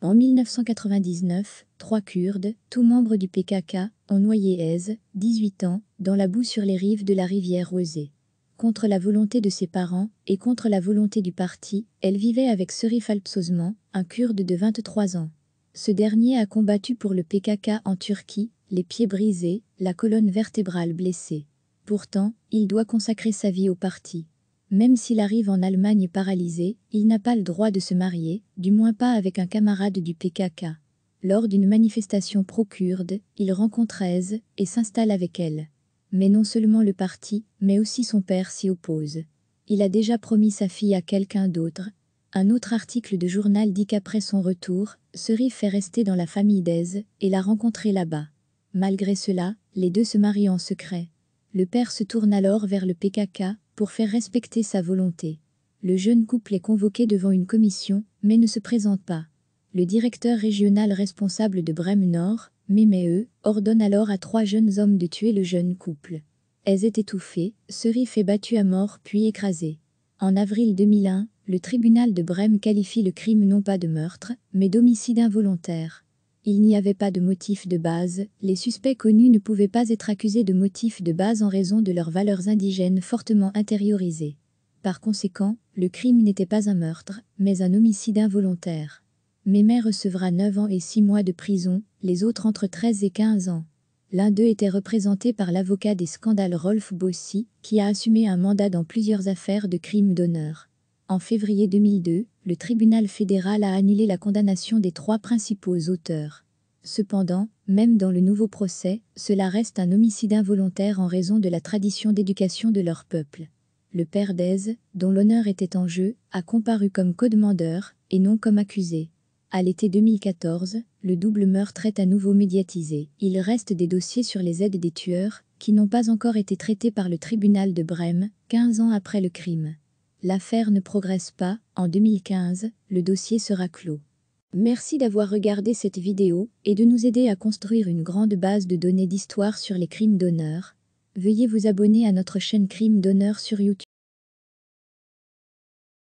En 1999, 3 Kurdes, tous membres du PKK, ont noyé Aise, 18 ans, dans la boue sur les rives de la rivière Rosée. Contre la volonté de ses parents et contre la volonté du parti, elle vivait avec Serif Alpsosman, un Kurde de 23 ans. Ce dernier a combattu pour le PKK en Turquie, les pieds brisés, la colonne vertébrale blessée. Pourtant, il doit consacrer sa vie au parti. Même s'il arrive en Allemagne paralysé, il n'a pas le droit de se marier, du moins pas avec un camarade du PKK. Lors d'une manifestation pro-kurde, il rencontre Aise et s'installe avec elle. Mais non seulement le parti, mais aussi son père s'y oppose. Il a déjà promis sa fille à quelqu'un d'autre. Un autre article de journal dit qu'après son retour, Serif est resté dans la famille d'Aise et l'a rencontré là-bas. Malgré cela, les deux se marient en secret. Le père se tourne alors vers le PKK pour faire respecter sa volonté. Le jeune couple est convoqué devant une commission, mais ne se présente pas. Le directeur régional responsable de Brême Nord, Méméeux, ordonne alors à 3 jeunes hommes de tuer le jeune couple. Aise est étouffée, Serif est battu à mort puis écrasé. En avril 2001, le tribunal de Brême qualifie le crime non pas de meurtre, mais d'homicide involontaire. Il n'y avait pas de motif de base, les suspects connus ne pouvaient pas être accusés de motif de base en raison de leurs valeurs indigènes fortement intériorisées. Par conséquent, le crime n'était pas un meurtre, mais un homicide involontaire. Mémé recevra 9 ans et 6 mois de prison, les autres entre 13 et 15 ans. L'un d'eux était représenté par l'avocat des scandales Rolf Bossy, qui a assumé un mandat dans plusieurs affaires de crimes d'honneur. En février 2002, le tribunal fédéral a annulé la condamnation des 3 principaux auteurs. Cependant, même dans le nouveau procès, cela reste un homicide involontaire en raison de la tradition d'éducation de leur peuple. Le père d'Aise, dont l'honneur était en jeu, a comparu comme codemandeur, et non comme accusé. À l'été 2014, le double meurtre est à nouveau médiatisé. Il reste des dossiers sur les aides des tueurs, qui n'ont pas encore été traités par le tribunal de Brême, 15 ans après le crime. L'affaire ne progresse pas, en 2015, le dossier sera clos. Merci d'avoir regardé cette vidéo et de nous aider à construire une grande base de données d'histoire sur les crimes d'honneur. Veuillez vous abonner à notre chaîne Crimes d'honneur sur YouTube.